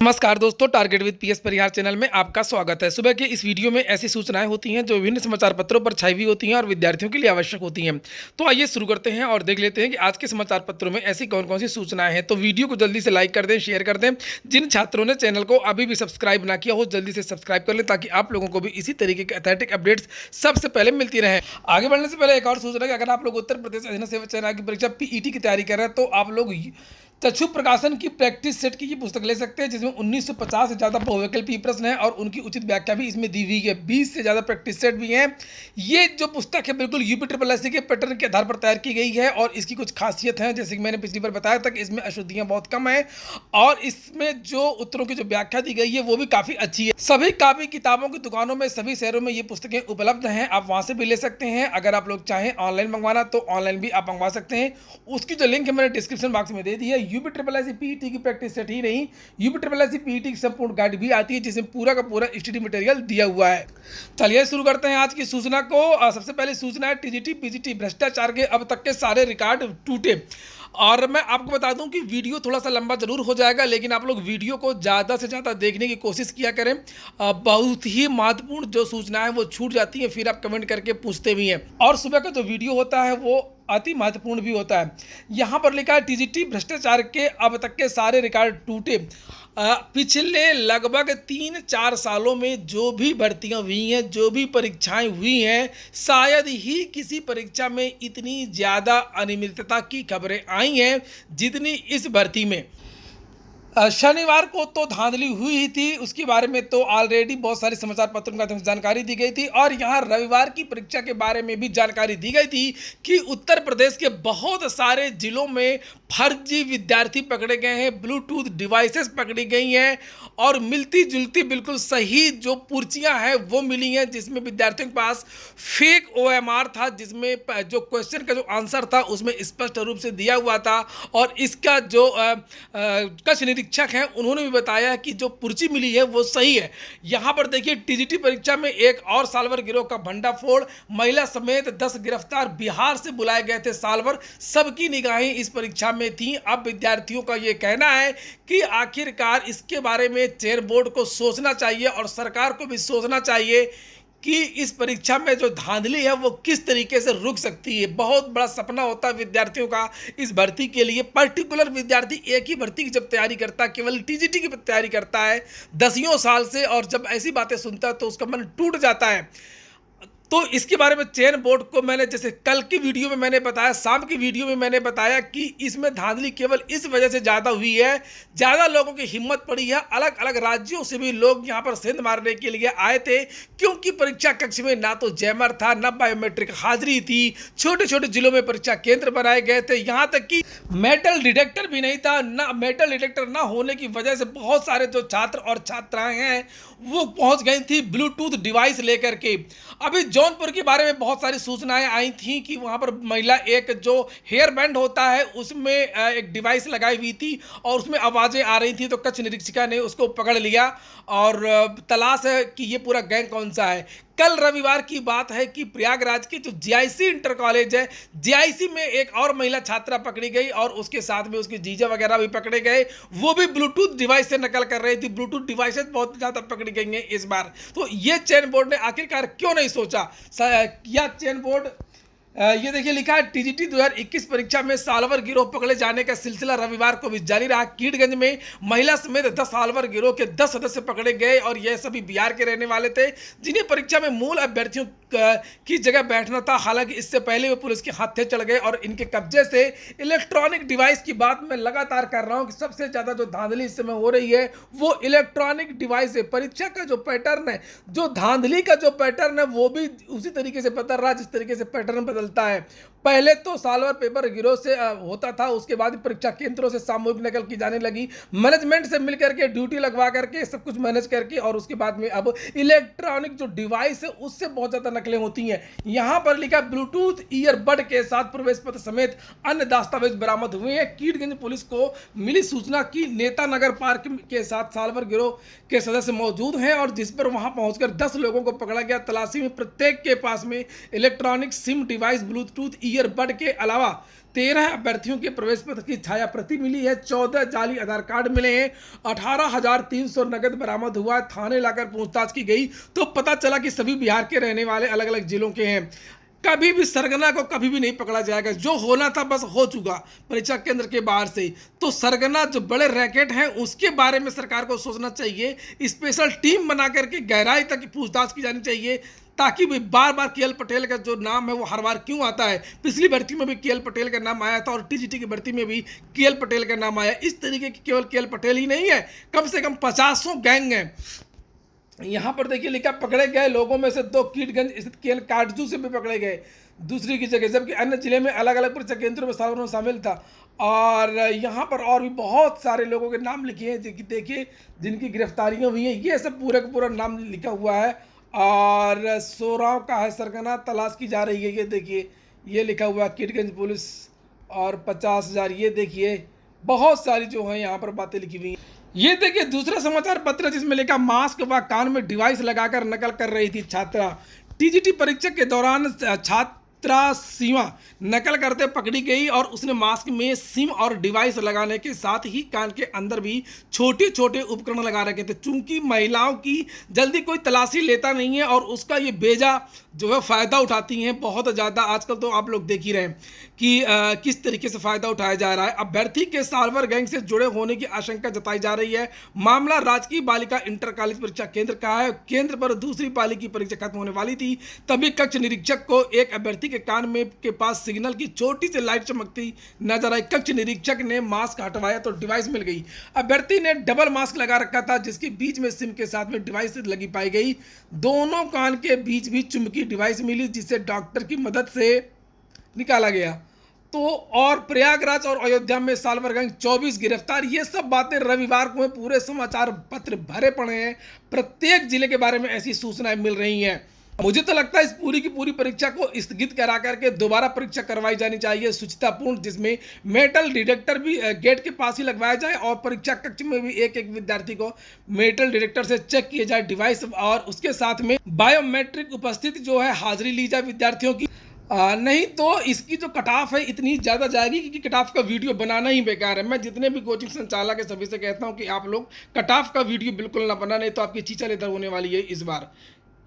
नमस्कार दोस्तों, target with PS Parihar channel में आपका स्वागत है। सुबह के इस वीडियो में ऐसी सूचनाएं होती हैं जो विभिन्न समाचार पत्रों पर छाई हुई होती हैं और विद्यार्थियों के लिए आवश्यक होती हैं। तो आइए शुरू करते हैं और देख लेते हैं कि आज के समाचार पत्रों में ऐसी कौन कौन सी सूचनाएं हैं। तो वीडियो को जल्दी से लाइक कर दें, शेयर कर दें। जिन छात्रों ने चैनल को अभी भी सब्सक्राइब ना किया हो जल्दी से सब्सक्राइब कर लें ताकि आप लोगों को भी इसी तरीके के अथेंटिक अपडेट्स सबसे पहले मिलती रहे। आगे बढ़ने से पहले एक और सूचना कि अगर आप लोग उत्तर प्रदेश अधीन सेवा चयन आयोग की परीक्षा पीईटी की तैयारी कर रहे हैं तो आप लोग चक्षु प्रकाशन की प्रैक्टिस सेट की ये पुस्तक ले सकते हैं, जिसमें 1950 से ज़्यादा बहुविकल्पीय प्रश्न हैं और उनकी उचित व्याख्या भी इसमें दी हुई है। 20 से ज़्यादा प्रैक्टिस सेट भी हैं। ये जो पुस्तक है बिल्कुल यूपी के पैटर्न के आधार पर तैयार की गई है और इसकी कुछ खासियत है, जैसे कि मैंने पिछली बार बताया था कि इसमें अशुद्धियाँ बहुत कम है और इसमें जो उत्तरों की जो व्याख्या दी गई है वो भी काफ़ी अच्छी है। सभी कापी किताबों की दुकानों में सभी शहरों में ये पुस्तकें उपलब्ध हैं, आप वहाँ से भी ले सकते हैं। अगर आप लोग चाहें ऑनलाइन मंगवाना तो ऑनलाइन भी आप मंगवा सकते हैं। उसकी जो लिंक है मैंने डिस्क्रिप्शन बॉक्स में दे दी है। यूपी पीईटी की प्रैक्टिस सेट ही नहीं, यूपी पीईटी की संपूर्ण गाइड भी आती है जिसमें पूरा का पूरा स्टडी मटेरियल दिया हुआ है। चलिए शुरू करते हैं आज की सूचना को। सबसे पहले सूचना है टीजीटी पीजीटी भ्रष्टाचार के अब तक के सारे रिकॉर्ड टूटे। और मैं आपको बता दूं कि वीडियो थोड़ा सा लंबा जरूर हो जाएगा, लेकिन आप लोग वीडियो को ज़्यादा से ज़्यादा देखने की कोशिश किया करें। बहुत ही महत्वपूर्ण जो सूचनाएं वो छूट जाती हैं, फिर आप कमेंट करके पूछते भी हैं। और सुबह का जो वीडियो होता है वो अति महत्वपूर्ण भी होता है। यहाँ पर लिखा है टीजीटी भ्रष्टाचार के अब तक के सारे रिकॉर्ड टूटे। पिछले लगभग 3-4 सालों में जो भी भर्तियां हुई हैं, जो भी परीक्षाएं हुई हैं, शायद ही किसी परीक्षा में इतनी ज़्यादा अनियमितता की खबरें आई हैं जितनी इस भर्ती में। शनिवार को तो धांधली हुई ही थी, उसके बारे में तो ऑलरेडी बहुत सारे समाचार पत्रों के माध्यम से जानकारी दी गई थी और यहाँ रविवार की परीक्षा के बारे में भी जानकारी दी गई थी कि उत्तर प्रदेश के बहुत सारे जिलों में फर्जी विद्यार्थी पकड़े गए हैं, ब्लूटूथ डिवाइसेस पकड़ी गई हैं और मिलती जुलती बिल्कुल सही जो पर्चियाँ हैं वो मिली हैं, जिसमें विद्यार्थियों के पास फेक ओएमआर था, जिसमें जो क्वेश्चन का जो आंसर था उसमें स्पष्ट रूप से दिया हुआ था। और इसका जो कक्ष शिक्षक हैं उन्होंने भी बताया कि जो पर्ची मिली है वो सही है। यहाँ पर देखिए टीजीटी परीक्षा में एक और सालवर गिरोह का भंडाफोड़, महिला समेत 10 गिरफ्तार, बिहार से बुलाए गए थे सालवर, सबकी निगाहें इस परीक्षा में थी। अब विद्यार्थियों का ये कहना है कि आखिरकार इसके बारे में चयन बोर्ड को सोचना चाहिए और सरकार को भी सोचना चाहिए कि इस परीक्षा में जो धांधली है वो किस तरीके से रुक सकती है। बहुत बड़ा सपना होता है विद्यार्थियों का इस भर्ती के लिए। पर्टिकुलर विद्यार्थी एक ही भर्ती की जब तैयारी करता है, केवल टीजीटी की तैयारी करता है 10 साल से, और जब ऐसी बातें सुनता है तो उसका मन टूट जाता है। तो इसके बारे में चयन बोर्ड को मैंने, जैसे कल की वीडियो में मैंने बताया, शाम की वीडियो में मैंने बताया कि इसमें धांधली केवल इस वजह से ज़्यादा हुई है, ज़्यादा लोगों की हिम्मत पड़ी है। अलग अलग राज्यों से भी लोग यहाँ पर सेंध मारने के लिए आए थे, क्योंकि परीक्षा कक्ष में ना तो जैमर था, ना बायोमेट्रिक हाजिरी थी। छोटे छोटे जिलों में परीक्षा केंद्र बनाए गए थे, यहाँ तक कि मेटल डिटेक्टर भी नहीं था। ना मेटल डिटेक्टर ना होने की वजह से बहुत सारे जो छात्र और छात्राएं हैं वो पहुँच गई थी ब्लूटूथ डिवाइस लेकर के। अभी जौनपुर के बारे में बहुत सारी सूचनाएं आई थी कि वहां पर महिला एक जो हेयर बैंड होता है उसमें एक डिवाइस लगाई हुई थी और उसमें आवाज़ें आ रही थी, तो कक्ष निरीक्षिका ने उसको पकड़ लिया और तलाश है कि ये पूरा गैंग कौन सा है। कल रविवार की बात है कि प्रयागराज की जो जीआईसी इंटर कॉलेज है, जीआईसी में एक और महिला छात्रा पकड़ी गई और उसके साथ में उसके जीजा वगैरह भी पकड़े गए, वो भी ब्लूटूथ डिवाइस से नकल कर रही थी। ब्लूटूथ डिवाइसेस बहुत ज़्यादा पकड़ी गई हैं इस बार। तो ये चयन बोर्ड ने आखिरकार क्यों नहीं सोचा, या चयन बोर्ड ये देखिए लिखा है टीजीटी 2021 परीक्षा में सालवर गिरोह पकड़े जाने का सिलसिला रविवार को भी जारी रहा। कीटगंज में महिला समेत 10 सालवर गिरोह के 10 सदस्य पकड़े गए और यह सभी बिहार के रहने वाले थे, जिन्हें परीक्षा में मूल अभ्यर्थियों की जगह बैठना था। हालांकि इससे पहले वे पुलिस के हाथे चढ़ गए और इनके कब्जे से इलेक्ट्रॉनिक डिवाइस की बात मैं लगातार कर रहा हूं कि सबसे ज़्यादा जो धांधली इस समय हो रही है वो इलेक्ट्रॉनिक डिवाइस है। परीक्षा का जो पैटर्न है, जो धांधली का जो पैटर्न है वो भी उसी तरीके से बदल रहा है जिस तरीके से पैटर्न बदलता है। पहले तो सालवर पेपर गिरोह से होता था, उसके बाद परीक्षा केंद्रों से सामूहिक नकल की जाने लगी, मैनेजमेंट से मिलकर के ड्यूटी लगवा करके सब कुछ मैनेज करके, और उसके बाद में अब इलेक्ट्रॉनिक जो डिवाइस है उससे बहुत ज़्यादा नकलें होती हैं। यहाँ पर लिखा ब्लूटूथ ईयरबड के साथ प्रवेश पत्र समेत अन्य दस्तावेज बरामद हुए हैं। कीटगंज पुलिस को मिली सूचना की नेता नगर पार्क के साथ सालवर गिरोह के सदस्य मौजूद हैं और जिस पर वहां पहुंचकर 10 लोगों को पकड़ा गया। तलाशी में प्रत्येक के पास में electronic SIM device, Bluetooth earbud के अलावा 13 अभ्यर्थियों के प्रवेश पत्र की छाया प्रति मिली है, 14 जाली आधार कार्ड मिले हैं, 18,300 नगद बरामद हुआ, थाने लाकर पूछताछ की गई तो पता चला कि सभी बिहार के रहने वाले अलग अलग जिलों के हैं। कभी भी सरगना को कभी भी नहीं पकड़ा जाएगा, जो होना था बस हो चुका परीक्षा केंद्र के बाहर से। तो सरगना जो बड़े रैकेट हैं उसके बारे में सरकार को सोचना चाहिए, स्पेशल टीम बना करके गहराई तक पूछताछ की जानी चाहिए, ताकि भी बार बार केएल पटेल का जो नाम है वो हर बार क्यों आता है। पिछली भर्ती में भी केएल पटेल का नाम आया था और टीजीटी की भर्ती में भी केएल पटेल का नाम आया। इस तरीके की केवल केएल पटेल ही नहीं है, कम से कम 50 गैंग हैं। यहाँ पर देखिए लिखा, पकड़े गए लोगों में से 2 कीटगंज स्थित केएल काटजू से भी पकड़े गए दूसरी की जगह, जबकि अन्य जिले में अलग अलग परीक्षा केंद्रों में शामिल था। और यहाँ पर और भी बहुत सारे लोगों के नाम लिखे हैं देखिए जिनकी गिरफ्तारियाँ हुई हैं, ये सब पूरा का पूरा नाम लिखा हुआ है। और सोराव का है सरगना, तलाश की जा रही है, ये देखिए ये लिखा हुआ है कीटगंज पुलिस, और 50,000, ये देखिए बहुत सारी जो है यहाँ पर बातें लिखी हुई हैं। ये देखिए दूसरा समाचार पत्र जिसमें लिखा, मास्क व कान में डिवाइस लगाकर नकल कर रही थी छात्रा। टीजीटी परीक्षा के दौरान छात्रा सीमा नकल करते पकड़ी गई और उसने मास्क में सिम और डिवाइस लगाने के साथ ही कान के अंदर भी छोटे छोटे उपकरण लगा रखे थे। चूंकि महिलाओं की जल्दी कोई तलाशी लेता नहीं है और उसका ये बेजा जो है फ़ायदा उठाती हैं बहुत ज़्यादा। आजकल तो आप लोग देख ही रहे हैं कि किस तरीके से फ़ायदा उठाया जा रहा है। अभ्यर्थी के साल्वर गैंग से जुड़े होने की आशंका जताई जा रही है। मामला राजकीय बालिका इंटर कॉलेज परीक्षा केंद्र का है। केंद्र पर दूसरी पाली की परीक्षा खत्म होने वाली थी, तभी कक्ष निरीक्षक को एक अभ्यर्थी के कान में के पास सिग्नल की छोटी सी लाइट चमकती नजर आई। कक्ष निरीक्षक ने मास्क हटवाया तो डिवाइस मिल गई। अभ्यर्थी ने डबल मास्क लगा रखा था जिसके बीच में सिम के साथ में डिवाइस लगी पाई गई। दोनों कान के बीच भी चुंबकीय डिवाइस मिली जिसे डॉक्टर की मदद से निकाला गया। तो और प्रयागराज और अयोध्या में साल्वर गैंग 24 गिरफ्तार। ये सब बातें रविवार को पूरे समाचार पत्र भरे पड़े हैं, प्रत्येक जिले के बारे में ऐसी सूचनाएं मिल रही हैं। मुझे तो लगता है इस पूरी की पूरी परीक्षा को स्थगित करा करके दोबारा परीक्षा करवाई जानी चाहिए सुचितापूर्ण, जिसमें मेटल डिटेक्टर भी गेट के पास ही लगवाया जाए और परीक्षा कक्ष में भी एक एक विद्यार्थी को मेटल डिटेक्टर से चेक किया जाए डिवाइस, और उसके साथ में बायोमेट्रिक उपस्थिति जो है हाजिरी ली जाए विद्यार्थियों की। नहीं तो इसकी जो कट ऑफ है इतनी ज़्यादा जाएगी कि कट ऑफ का वीडियो बनाना ही बेकार है। मैं जितने भी कोचिंग संचालक है सभी से कहता हूँ कि आप लोग कट ऑफ का वीडियो बिल्कुल ना बना, नहीं तो आपकी चीचा लेदर होने वाली है इस बार,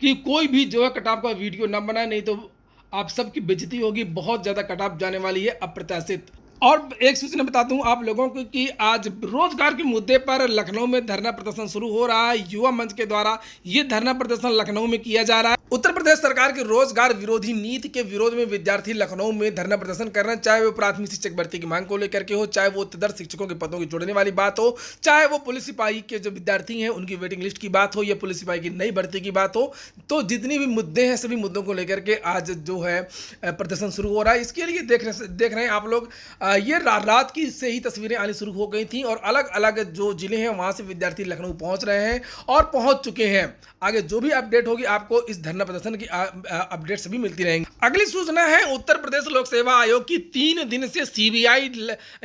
कि कोई भी जो है कट ऑफ का वीडियो ना बनाए, नहीं तो आप सबकी बेइज्जती होगी। बहुत ज़्यादा कट ऑफ जाने वाली है अप्रत्याशित। और एक सूचना बता दूं आप लोगों को कि आज रोजगार के मुद्दे पर लखनऊ में धरना प्रदर्शन शुरू हो रहा है। युवा मंच के द्वारा ये धरना प्रदर्शन लखनऊ में किया जा रहा है। उत्तर प्रदेश सरकार की रोजगार विरोधी नीति के विरोध में विद्यार्थी लखनऊ में धरना प्रदर्शन कर रहे हैं, चाहे वो प्राथमिक शिक्षक भर्ती की मांग को लेकर के हो, चाहे वो तदर्थ शिक्षकों के पदों की जोड़ने वाली बात हो, चाहे वो पुलिस सिपाही के जो विद्यार्थी हैं उनकी वेटिंग लिस्ट की बात हो, या पुलिस सिपाही की नई भर्ती की बात हो। तो जितनी भी मुद्दे हैं सभी मुद्दों को लेकर के आज जो है प्रदर्शन शुरू हो रहा है। इसके लिए देख रहे हैं आप लोग, ये रात की से ही तस्वीरें आनी शुरू हो गई थी और अलग अलग जो जिले हैं वहां से विद्यार्थी लखनऊ पहुंच रहे हैं और पहुंच चुके हैं। आगे जो भी अपडेट होगी आपको इस धरना प्रदर्शन की अपडेट सभी मिलती रहेंगी। अगली सूचना है उत्तर प्रदेश लोक सेवा आयोग की 3 दिन से सीबीआई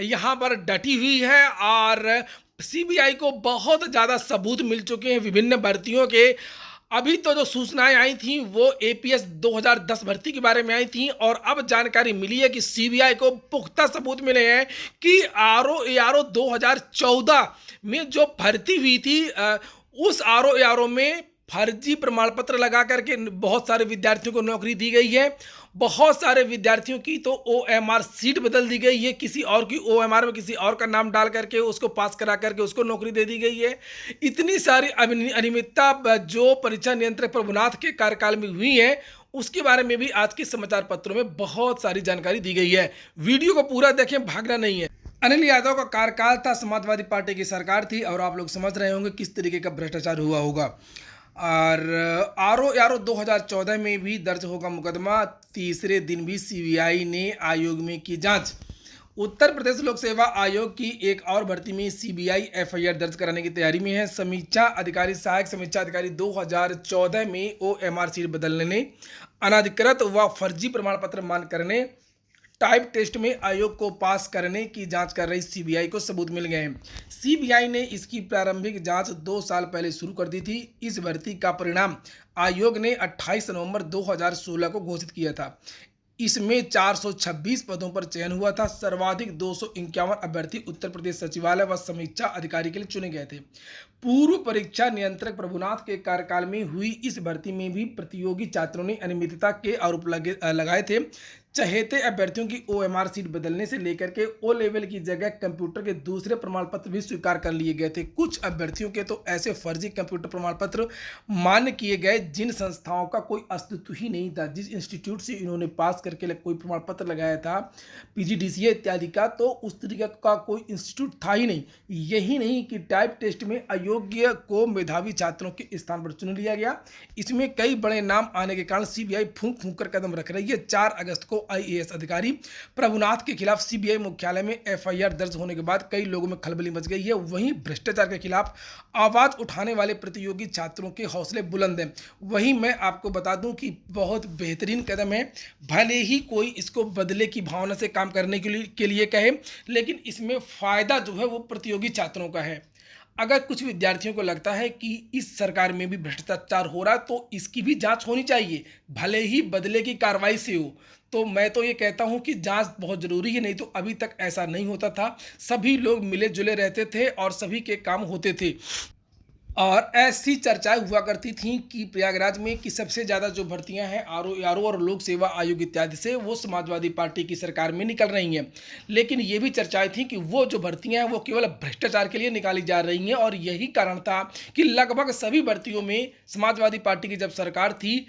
यहां पर डटी हुई है और सीबीआई को बहुत ज्यादा सबूत मिल चुके हैं विभिन्न भर्तियों के। अभी तो जो सूचनाएं आई थी वो एपीएस 2010 भर्ती के बारे में आई थी और अब जानकारी मिली है कि सीबीआई को पुख्ता सबूत मिले हैं कि आरओ 2014 में जो भर्ती हुई थी उस आरओ में फर्जी प्रमाण पत्र लगा करके बहुत सारे विद्यार्थियों को नौकरी दी गई है। बहुत सारे विद्यार्थियों की तो ओएमआर सीट बदल दी गई है, किसी और की ओएमआर में किसी और का नाम डाल करके उसको पास करा करके उसको नौकरी दे दी गई है। इतनी सारी अनियमितता जो परीक्षा नियंत्रक प्रभुनाथ के कार्यकाल में हुई है उसके बारे में भी आज के समाचार पत्रों में बहुत सारी जानकारी दी गई है। वीडियो को पूरा देखें, भागना नहीं है। अनिल यादव का कार्यकाल था, समाजवादी पार्टी की सरकार थी और आप लोग समझ रहे होंगे किस तरीके का भ्रष्टाचार हुआ होगा। और आरओ 2014 में भी दर्ज होगा मुकदमा। तीसरे दिन भी सीबीआई ने आयोग में की जांच। उत्तर प्रदेश लोक सेवा आयोग की एक और भर्ती में सीबीआई एफआईआर दर्ज कराने की तैयारी में है। समीक्षा अधिकारी सहायक समीक्षा अधिकारी 2014 में ओएमआर सीट बदलने, अनाधिकृत व फर्जी प्रमाण पत्र मान करने, टाइप टेस्ट में आयोग को पास करने की जांच कर रही सीबीआई को सबूत मिल गए हैं। सीबीआई ने इसकी प्रारंभिक जांच 2 साल पहले शुरू कर दी थी। इस भर्ती का परिणाम आयोग ने 28 नवंबर 2016 को घोषित किया था। इसमें 426 पदों पर चयन हुआ था। सर्वाधिक 251 अभ्यर्थी उत्तर प्रदेश सचिवालय व समीक्षा अधिकारी के लिए चुने गए थे। पूर्व परीक्षा नियंत्रक प्रभुनाथ के कार्यकाल में हुई इस भर्ती में भी प्रतियोगी छात्रों ने अनियमितता के आरोप लगाए थे। चहेते अभ्यर्थियों की ओएमआर सीट बदलने से लेकर के ओ लेवल की जगह कंप्यूटर के दूसरे प्रमाण पत्र भी स्वीकार कर लिए गए थे। कुछ अभ्यर्थियों के तो ऐसे फर्जी कंप्यूटर प्रमाण पत्र मान्य किए गए जिन संस्थाओं का कोई अस्तित्व ही नहीं था। जिस इंस्टीट्यूट से इन्होंने पास करके कोई प्रमाण पत्र लगाया था पीजीडीसीए इत्यादि का, तो उस तरीके का कोई इंस्टीट्यूट था ही नहीं। यही नहीं कि टाइप टेस्ट में अयोग्य को मेधावी छात्रों के स्थान पर चुन लिया गया। इसमें कई बड़े नाम आने के कारण सीबीआई फूंक फूंक कर कदम रख रही है। 4 अगस्त को आईएएस अधिकारी प्रभुनाथ के खिलाफ सीबीआई मुख्यालय में एफआईआर दर्ज होने के बाद कई लोगों में खलबली मच गई है। वहीं भ्रष्टाचार के खिलाफ आवाज उठाने वाले प्रतियोगी छात्रों के हौसले बुलंद हैं। वहीं मैं आपको बता दूं कि बहुत बेहतरीन कदम है। भले ही कोई इसको बदले की भावना से काम करने के लिए कहे, लेकिन इसमें फायदा जो है वो प्रतियोगी छात्रों का है। अगर कुछ विद्यार्थियों को लगता है कि इस सरकार में भी भ्रष्टाचार हो रहा है तो इसकी भी जांच होनी चाहिए, भले ही बदले की कार्रवाई से हो। तो मैं तो ये कहता हूं कि जांच बहुत ज़रूरी है, नहीं तो अभी तक ऐसा नहीं होता था। सभी लोग मिले जुले रहते थे और सभी के काम होते थे। और ऐसी चर्चाएं हुआ करती थीं कि प्रयागराज में कि सबसे ज़्यादा जो भर्तियां हैं आरओ और लोक सेवा आयोग इत्यादि से वो समाजवादी पार्टी की सरकार में निकल रही हैं। लेकिन ये भी चर्चाएं थीं कि वो जो भर्तियां हैं वो केवल भ्रष्टाचार के लिए निकाली जा रही हैं, और यही कारण था कि लगभग सभी भर्तियों में समाजवादी पार्टी की जब सरकार थी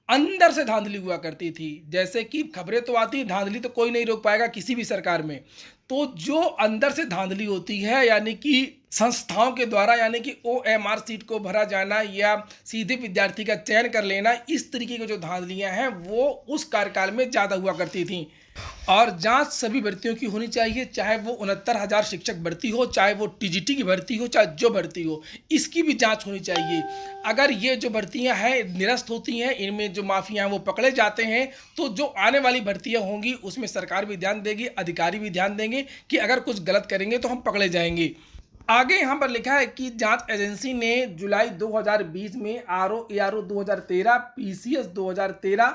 अंदर से धांधली हुआ करती थी। जैसे कि खबरें तो आती, धांधली तो कोई नहीं रोक पाएगा किसी भी सरकार में। तो जो अंदर से धांधली होती है, यानी कि संस्थाओं के द्वारा, यानी कि ओएमआर सीट को भरा जाना या सीधे विद्यार्थी का चयन कर लेना, इस तरीके की जो धांधलियां हैं वो उस कार्यकाल में ज़्यादा हुआ करती थीं। और जांच सभी भर्तियों की होनी चाहिए, चाहे वो 69,000 शिक्षक भर्ती हो, चाहे वो टीजीटी की भर्ती हो, चाहे जो भर्ती हो, इसकी भी जांच होनी चाहिए। अगर ये जो भर्तियां हैं निरस्त होती हैं, इनमें जो माफिया हैं वो पकड़े जाते हैं, तो जो आने वाली भर्तियां होंगी उसमें सरकार भी ध्यान देगी, अधिकारी भी ध्यान देंगे कि अगर कुछ गलत करेंगे तो हम पकड़े जाएंगे। आगे यहाँ पर लिखा है कि जांच एजेंसी ने जुलाई 2020 में आरओ एआरओ 2013, पीसीएस 2013,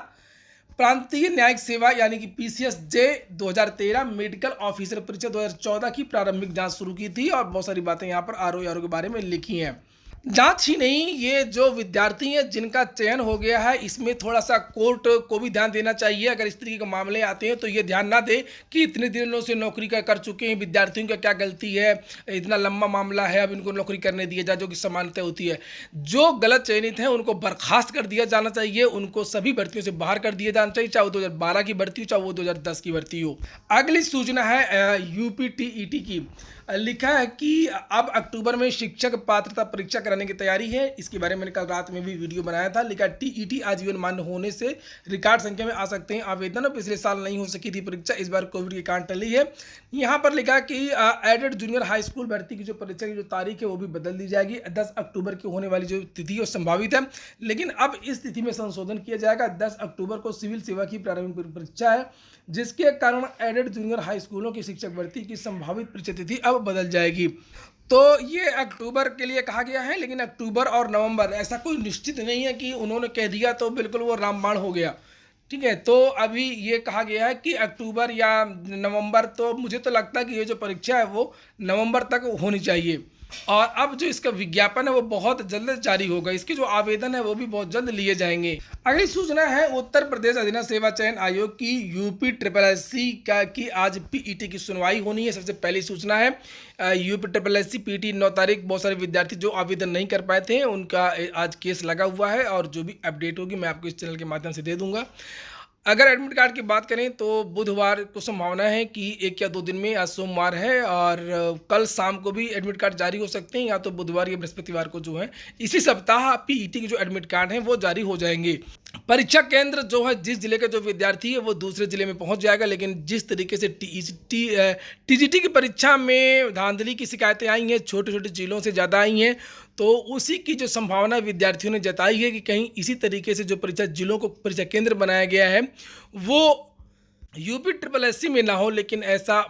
प्रांतीय न्यायिक सेवा यानी कि पीसीएस जे 2013, मेडिकल ऑफिसर परीक्षा 2014 की प्रारंभिक जांच शुरू की थी। और बहुत सारी बातें यहाँ पर आरओ एआरओ के बारे में लिखी हैं। जांच ही नहीं, ये जो विद्यार्थी हैं जिनका चयन हो गया है, इसमें थोड़ा सा कोर्ट को भी ध्यान देना चाहिए। अगर इस तरीके के मामले आते हैं तो ये ध्यान ना दे कि इतने दिनों से नौकरी कर चुके हैं, विद्यार्थियों का क्या गलती है, इतना लंबा मामला है, अब इनको नौकरी करने दिया जाए, जो कि समानता होती है। जो गलत चयनित हैं उनको बर्खास्त कर दिया जाना चाहिए, उनको सभी भर्तियों से बाहर कर दिया जाना चाहिए, चाहे वो 2012 की भर्ती हो, चाहे वो 2010 की भर्ती हो। अगली सूचना है यूपीटीईटी की। लिखा है कि अब अक्टूबर में शिक्षक पात्रता परीक्षा कराने की तैयारी है। इसके बारे में मैंने कल रात में भी वीडियो बनाया था। लिखा टीईटी आजीवन मान्य होने से रिकॉर्ड संख्या में आ सकते हैं आवेदन। पिछले साल नहीं हो सकी थी परीक्षा, इस बार कोविड के कारण टली है। यहाँ पर लिखा कि एडेड जूनियर हाई स्कूल भर्ती की जो परीक्षा की जो तारीख है वो भी बदल दी जाएगी। 10 अक्टूबर की होने वाली जो तिथि है वो संभावित है, लेकिन अब इस तिथि में संशोधन किया जाएगा। 10 अक्टूबर को सिविल सेवा की प्रारंभिक परीक्षा है, जिसके कारण एडेड जूनियर हाई स्कूलों की शिक्षक भर्ती की संभावित परीक्षा तिथि अब बदल जाएगी। तो ये अक्टूबर के लिए कहा गया है, लेकिन अक्टूबर और नवंबर ऐसा कोई निश्चित नहीं है कि उन्होंने कह दिया तो बिल्कुल वो रामबाण हो गया। ठीक है, तो अभी ये कहा गया है कि अक्टूबर या नवंबर, तो मुझे तो लगता है कि ये जो परीक्षा है वो नवंबर तक होनी चाहिए। और अब जो इसका विज्ञापन है वो बहुत जल्द जारी होगा, इसके जो आवेदन है वो भी बहुत जल्द लिए जाएंगे। अगली सूचना है उत्तर प्रदेश अधीनस्थ सेवा चयन आयोग की यूपी ट्रिपल का की आज पीईटी की सुनवाई होनी है। सबसे पहली सूचना है यूपी ट्रिपल पीटी 9 तारीख। बहुत सारे विद्यार्थी जो आवेदन नहीं कर पाए थे उनका आज केस लगा हुआ है, और जो भी अपडेट होगी मैं आपको इस चैनल के माध्यम से दे दूंगा। अगर एडमिट कार्ड की बात करें तो बुधवार को संभावना है कि 1 या 2 दिन में, आज सोमवार है और कल शाम को भी एडमिट कार्ड जारी हो सकते हैं, या तो बुधवार या बृहस्पतिवार को जो है इसी सप्ताह पीईटी के जो एडमिट कार्ड हैं वो जारी हो जाएंगे। परीक्षा केंद्र जो है जिस जिले के जो विद्यार्थी है वो दूसरे जिले में पहुंच जाएगा, लेकिन जिस तरीके से टीजीटी की परीक्षा में धांधली की शिकायतें आई हैं, छोटे छोटे जिलों से ज़्यादा आई हैं, तो उसी की जो संभावना विद्यार्थियों ने जताई है कि कहीं इसी तरीके से जो परीक्षा जिलों को परीक्षा केंद्र बनाया गया है वो यूपी ट्रिपल में ना हो। लेकिन ऐसा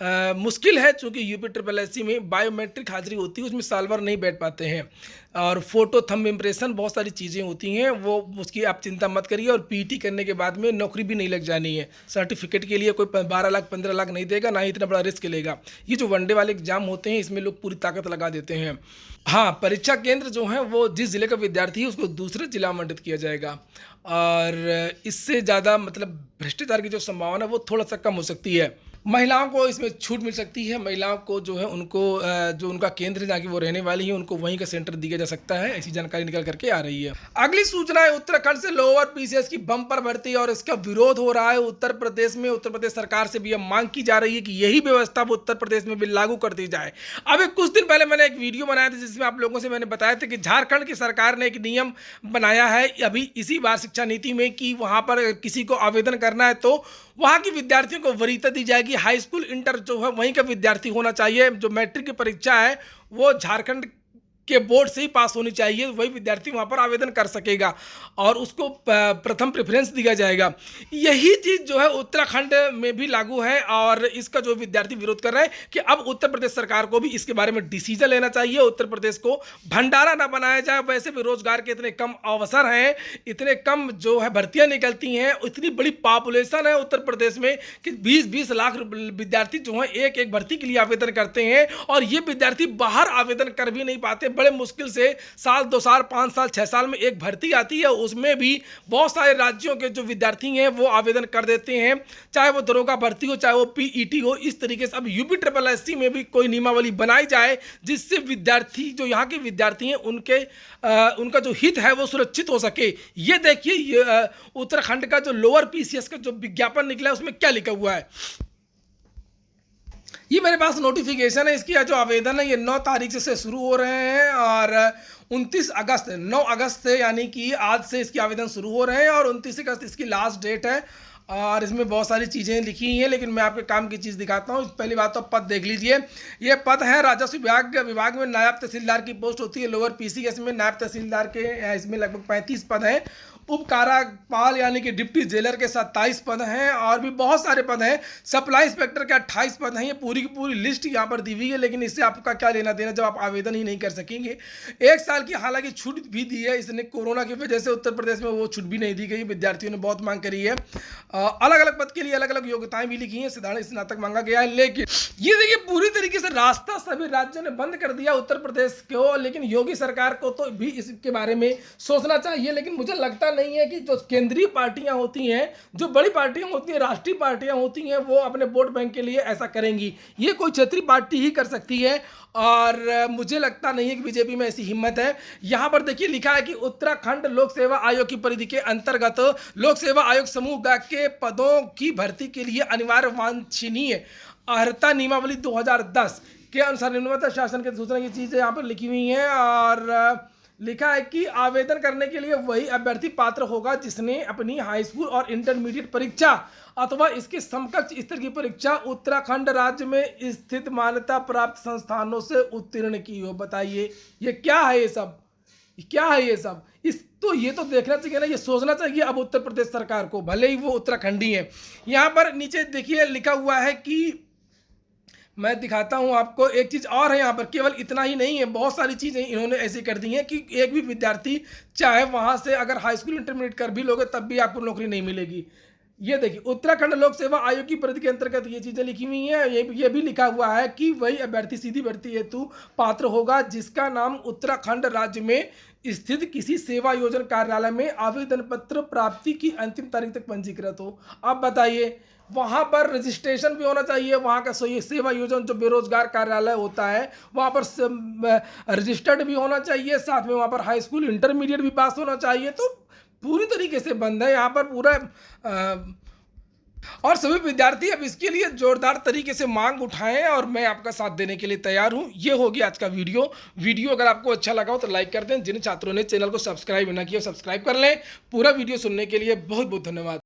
मुश्किल है, चूँकि यूपी ट्रिपल एससी में बायोमेट्रिक हाज़िरी होती है, उसमें साल भर नहीं बैठ पाते हैं और फ़ोटो थंब इम्प्रेशन बहुत सारी चीज़ें होती हैं, वो उसकी आप चिंता मत करिए। और पीटी करने के बाद में नौकरी भी नहीं लग जानी है। सर्टिफिकेट के लिए कोई 12 लाख 15 लाख नहीं देगा, ना ही इतना बड़ा रिस्क लेगा। ये जो वनडे वाले एग्ज़ाम होते हैं, इसमें लोग पूरी ताकत लगा देते हैं। हाँ, परीक्षा केंद्र जो है वो जिस ज़िले का विद्यार्थी है उसको दूसरे जिला आवंटित किया जाएगा और इससे ज़्यादा मतलब भ्रष्टाचार की जो संभावना है वो थोड़ा-सा कम हो सकती है। महिलाओं को इसमें छूट मिल सकती है, महिलाओं को जो है उनको जो उनका केंद्र है जहाँ की वो रहने वाली हैं, उनको वहीं का सेंटर दिया जा सकता है, ऐसी जानकारी निकल कर के आ रही है। अगली सूचना है उत्तराखंड से लोअर पीसीएस की बम्पर भर्ती और इसका विरोध हो रहा है उत्तर प्रदेश में। उत्तर प्रदेश सरकार से भी यह मांग की जा रही है कि यही व्यवस्था अब उत्तर प्रदेश में भी लागू कर दी जाए। अभी कुछ दिन पहले मैंने एक वीडियो बनाया था जिसमें आप लोगों से मैंने बताया था कि झारखंड की सरकार ने एक नियम बनाया है अभी इसी बार शिक्षा नीति में कि वहाँ पर किसी को आवेदन करना है तो वहाँ के विद्यार्थियों को वरीयता दी जाएगी। हाई स्कूल इंटर जो है वहीं का विद्यार्थी होना चाहिए। जो मैट्रिक की परीक्षा है वो झारखंड के बोर्ड से ही पास होनी चाहिए, वही विद्यार्थी वहाँ पर आवेदन कर सकेगा और उसको प्रथम प्रेफरेंस दिया जाएगा। यही चीज़ जो है उत्तराखंड में भी लागू है और इसका जो विद्यार्थी विरोध कर रहे हैं कि अब उत्तर प्रदेश सरकार को भी इसके बारे में डिसीजन लेना चाहिए। उत्तर प्रदेश को भंडारा ना बनाया जाए। वैसे भी रोजगार के इतने कम अवसर हैं, इतने कम जो है भर्तियाँ निकलती हैं, इतनी बड़ी पॉपुलेशन है उत्तर प्रदेश में कि 20-20 लाख विद्यार्थी जो हैं एक एक भर्ती के लिए आवेदन करते हैं और ये विद्यार्थी बाहर आवेदन कर भी नहीं पाते। बड़े मुश्किल से साल 2 साल 5 साल 6 साल में एक भर्ती आती है, उसमें भी बहुत सारे राज्यों के जो विद्यार्थी हैं वो आवेदन कर देते हैं, चाहे वो दरोगा भर्ती हो, चाहे वो पीईटी हो। इस तरीके से अब यूपी ट्रिपल एससी में भी कोई नियमावली बनाई जाए जिससे विद्यार्थी जो यहाँ के विद्यार्थी हैं उनका जो हित है वो सुरक्षित हो सके। ये देखिए उत्तराखंड का जो लोअर पीसीएस का जो विज्ञापन निकला है उसमें क्या लिखा हुआ है। ये मेरे पास नोटिफिकेशन है, इसकी जो आवेदन है ये 9 तारीख से शुरू हो रहे हैं और 9 अगस्त से यानी कि आज से इसके आवेदन शुरू हो रहे हैं और 29 अगस्त इसकी लास्ट डेट है और इसमें बहुत सारी चीज़ें लिखी हैं, लेकिन मैं आपके काम की चीज़ दिखाता हूँ। पहली बात तो पद देख लीजिए। ये पद है राजस्व विभाग में नायब तहसीलदार की पोस्ट होती है। लोअर पीसीएस में नायब तहसीलदार के इसमें लगभग 35 पद हैं। उप कारापाल यानी कि डिप्टी जेलर के 27 पद हैं और भी बहुत सारे पद हैं। सप्लाई इंस्पेक्टर के 28 पद हैं। ये पूरी की पूरी लिस्ट यहाँ पर दी हुई है, लेकिन इससे आपका क्या लेना देना जब आप आवेदन ही नहीं कर सकेंगे। 1 साल की हालांकि छूट भी दी है, इसने कोरोना की वजह से उत्तर प्रदेश में वो छूट भी नहीं दी गई। विद्यार्थियों ने बहुत मांग करी है। अलग अलग पद के लिए अलग अलग योग्यताएं भी लिखी हैं। साधारण स्नातक मांगा गया है, लेकिन ये देखिए पूरी तरीके से रास्ता सभी राज्यों ने बंद कर दिया उत्तर प्रदेश को। लेकिन योगी सरकार को तो भी इसके बारे में सोचना चाहिए, लेकिन मुझे लगता नहीं है कि जो केंद्रीय पार्टियां होती हैं, जो बड़ी पार्टियां होती हैं, राष्ट्रीय पार्टियां होती हैं, वो अपने वोट बैंक के लिए ऐसा करेंगी। ये कोई क्षेत्रीय पार्टी ही कर सकती है और मुझे लगता नहीं है कि बीजेपी में ऐसी हिम्मत है। यहाँ पर देखिए लिखा है कि उत्तराखंड लोक सेवा आयोग की परिधि के अंतर्गत लोक सेवा आयोग समूह ग के पदों की भर्ती के लिए अनिवार्य वांछनीय अर्हता नियमावली 2010 के अनुसार निम्नलिखित शासन के सूचना की चीज़ें यहाँ पर लिखी हुई हैं और लिखा है कि आवेदन करने के लिए वही अभ्यर्थी पात्र होगा जिसने अपनी हाई स्कूल और इंटरमीडिएट परीक्षा अथवा इसके समकक्ष स्तर की परीक्षा उत्तराखंड राज्य में स्थित मान्यता प्राप्त संस्थानों से उत्तीर्ण की हो। बताइए ये क्या है, ये सब क्या है ये सब। ये तो देखना चाहिए ना, ये सोचना चाहिए अब उत्तर प्रदेश सरकार को, भले ही वो उत्तराखंडी है। यहाँ पर नीचे देखिए लिखा हुआ है कि मैं दिखाता हूं आपको, एक चीज़ और है यहाँ पर, केवल इतना ही नहीं है, बहुत सारी चीज़ें इन्होंने ऐसी कर दी हैं कि एक भी विद्यार्थी चाहे वहाँ से अगर हाई स्कूल इंटरमीडिएट कर भी लोगे तब भी आपको नौकरी नहीं मिलेगी। ये देखिए उत्तराखंड लोक सेवा आयोग की परिधि के अंतर्गत ये चीज़ें लिखी हुई हैं। ये भी लिखा हुआ है कि वही अभ्यर्थी सीधी भर्ती हेतु पात्र होगा जिसका नाम उत्तराखंड राज्य में स्थित किसी सेवा योजना कार्यालय में आवेदन पत्र प्राप्ति की अंतिम तारीख तक पंजीकृत हो। अब बताइए वहाँ पर रजिस्ट्रेशन भी होना चाहिए, वहाँ का सेवा योजना जो बेरोजगार कार्यालय होता है वहाँ पर रजिस्टर्ड भी होना चाहिए, साथ में वहाँ पर हाई स्कूल इंटरमीडिएट भी पास होना चाहिए। तो पूरी तरीके से बंद है यहाँ पर पूरा और सभी विद्यार्थी अब इसके लिए जोरदार तरीके से मांग उठाएं और मैं आपका साथ देने के लिए तैयार हूं। ये होगी आज का वीडियो अगर आपको अच्छा लगा हो तो लाइक कर दें। जिन छात्रों ने चैनल को सब्सक्राइब ना किया सब्सक्राइब कर लें। पूरा वीडियो सुनने के लिए बहुत बहुत धन्यवाद।